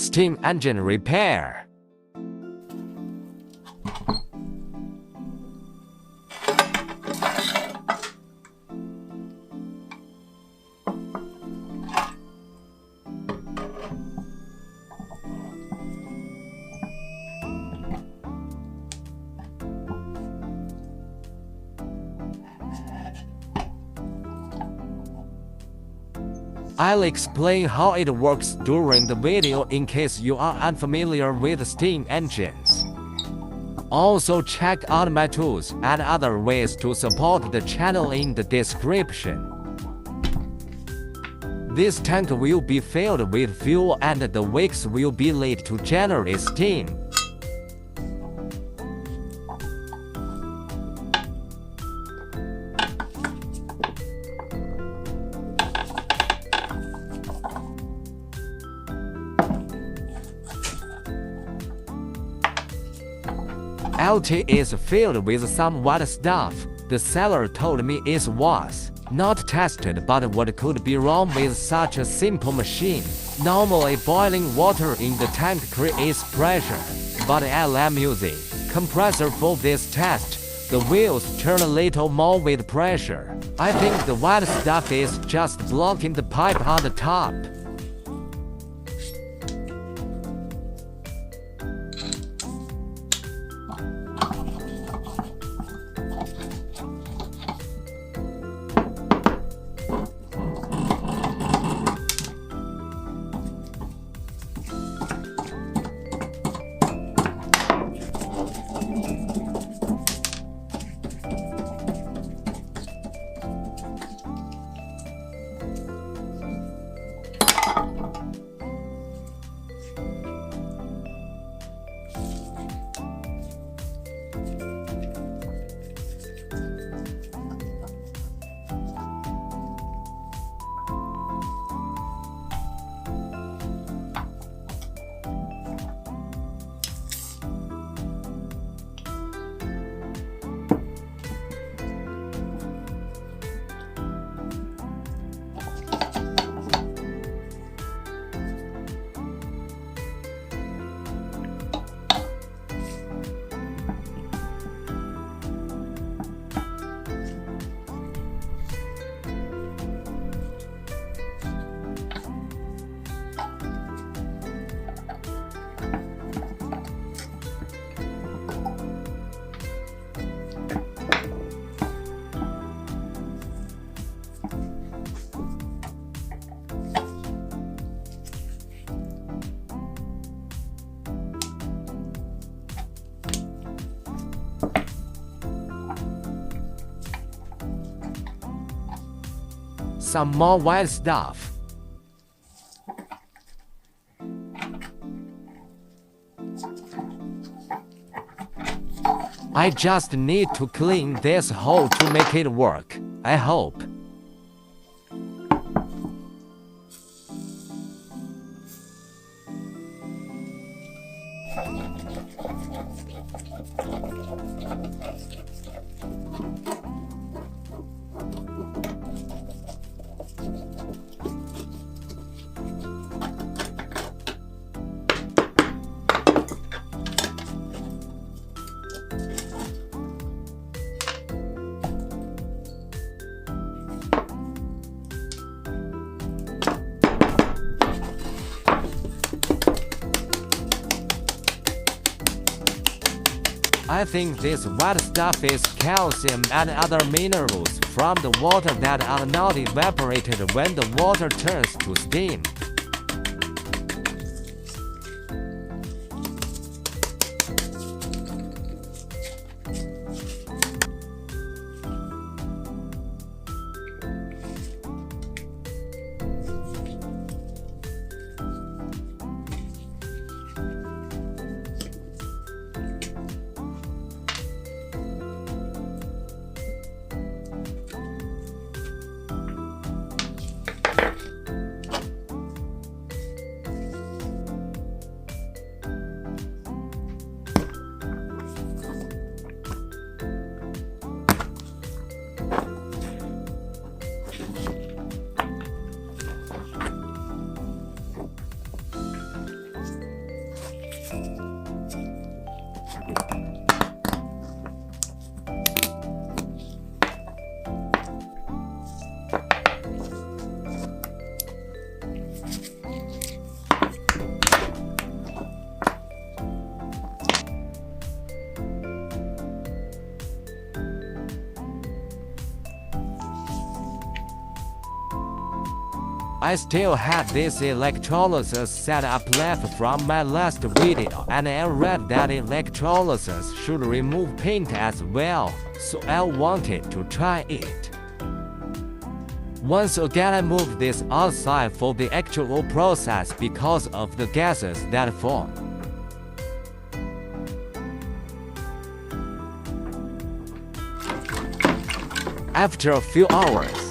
Steam engine repair. I'll explain how it works during the video in case you are unfamiliar with steam engines. Also check out my tools and other ways to support the channel in the description. This tank will be filled with fuel and the wicks will be lit to generate steam. LT is filled with some white stuff. The seller told me it was not tested, but what could be wrong with such a simple machine? Normally boiling water in the tank creates pressure, but LM using compressor for this test, the wheels turn a little more with pressure. I think the white stuff is just blocking the pipe on the top. Some more white stuff. I just need to clean this hole to make it work, I hope. I think this white stuff is calcium and other minerals from the water that are not evaporated when the water turns to steam. I still had this electrolysis set up left from my last video, and I read that electrolysis should remove paint as well, so I wanted to try it. Once again I moved this outside for the actual process because of the gases that form. After a few hours,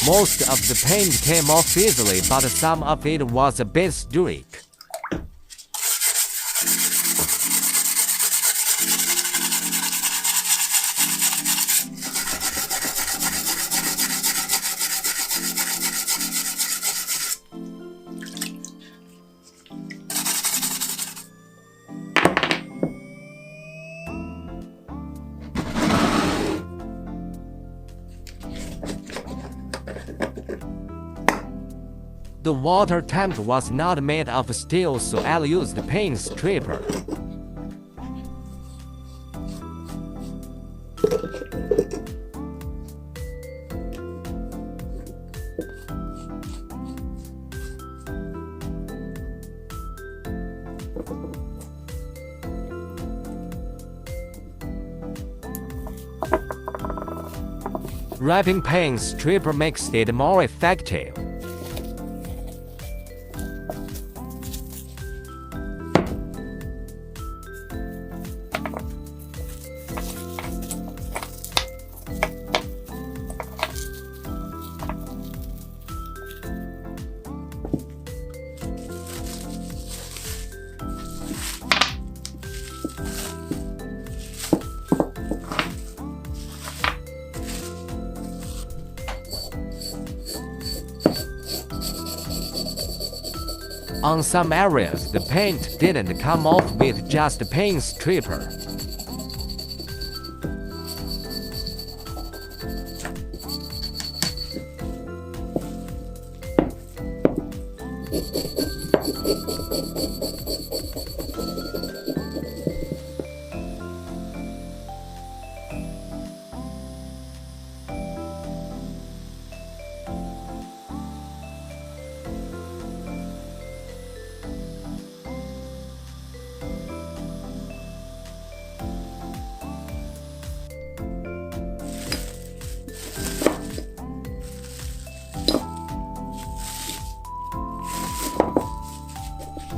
most of the paint came off easily, but some of it was a bit streak. The water tank was not made of steel, so I used paint stripper. Wrapping paint stripper makes it more effective. On some areas, the paint didn't come off with just paint stripper.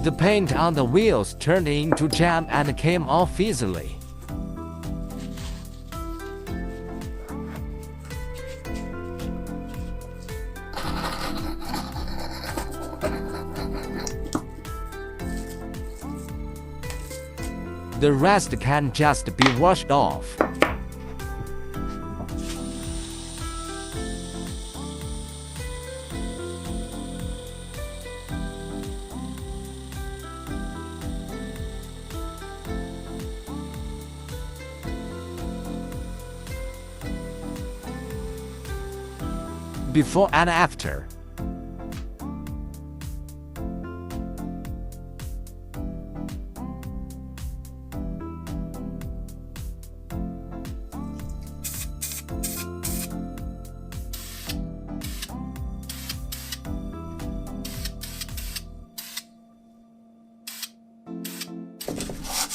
The paint on the wheels turned into jam and came off easily. The rest can just be washed off. Before and after.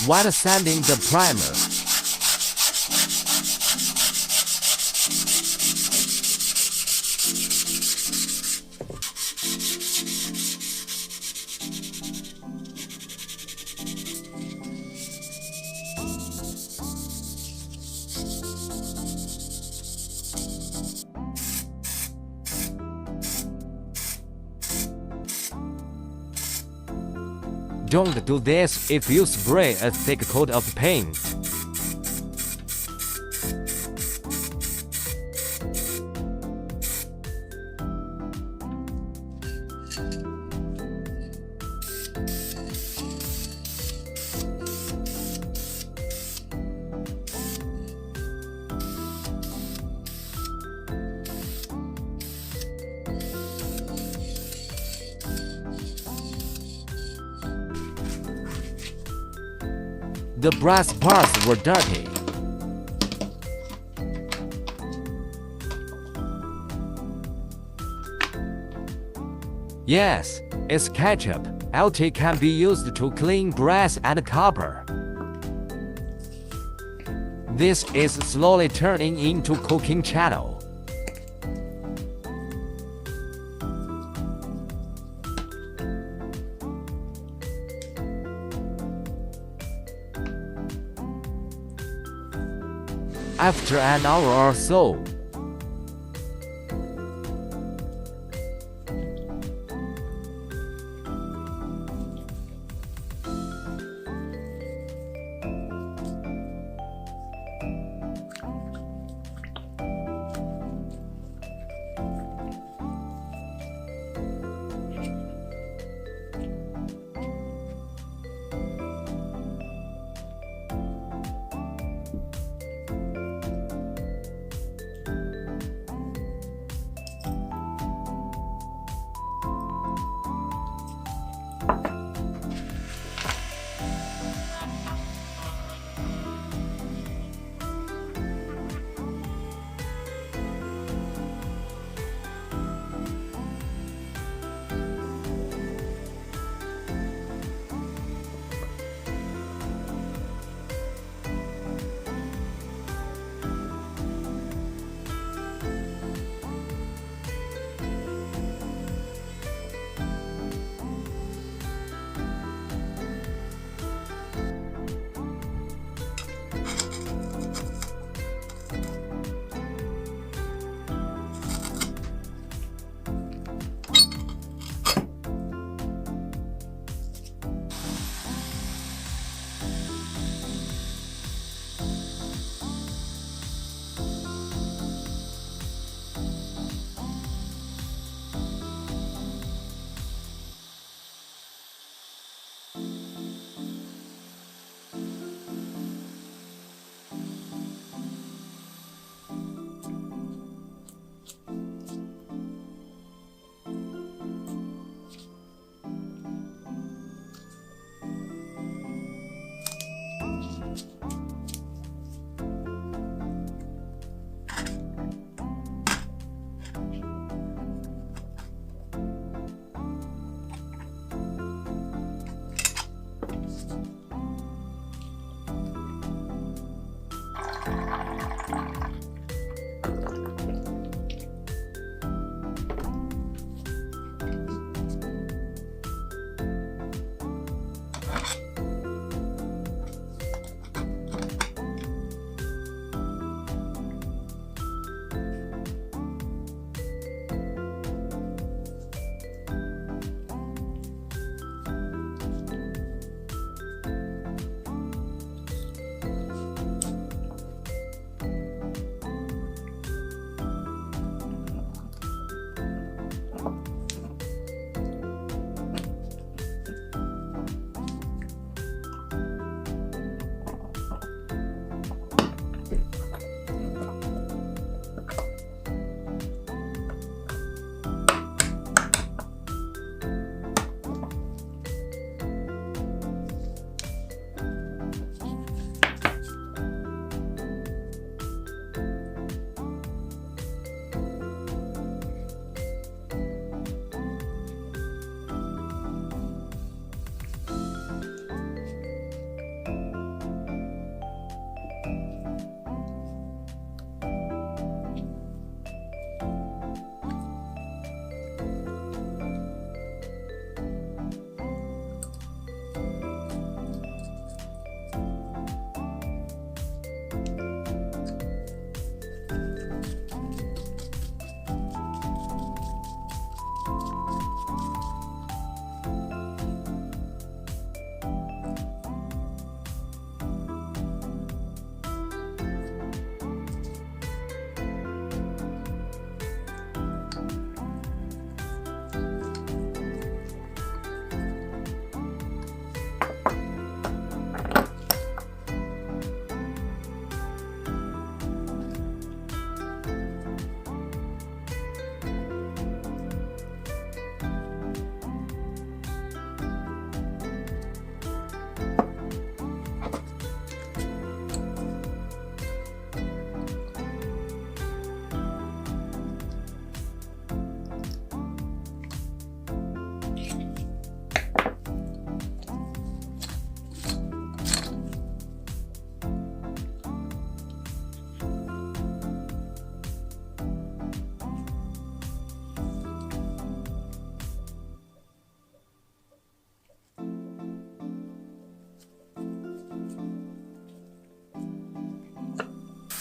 While sanding the primer, Don't do this if you spray a thick coat of paint. The brass parts were dirty. Yes, it's ketchup. LT can be used to clean brass and copper. This is slowly turning into cooking channel. After an hour or so,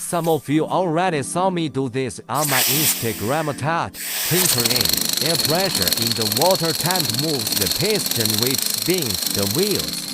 Some of you already saw me do this on my Instagram account. Tinkering. Air pressure in the water tank moves the piston which spins the wheels.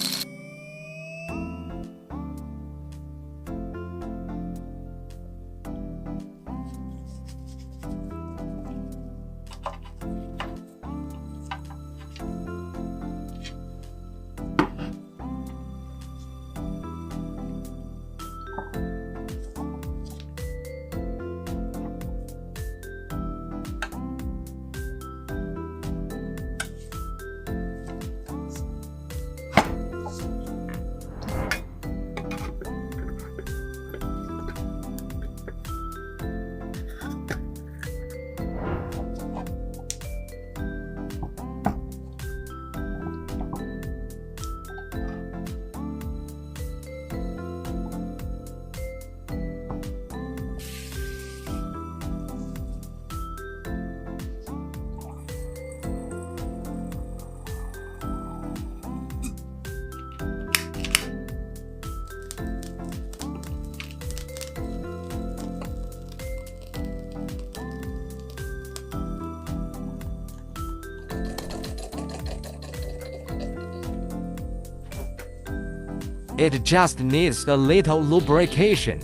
It just needs a little lubrication.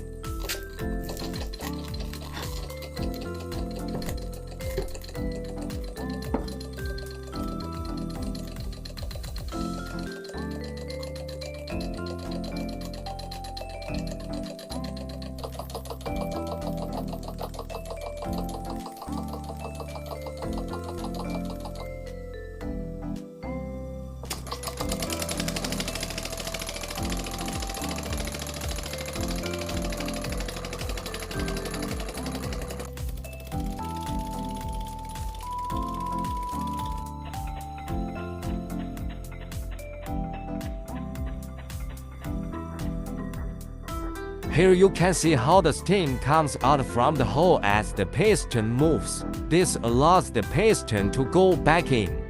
Here you can see how the steam comes out from the hole as the piston moves. This allows the piston to go back in.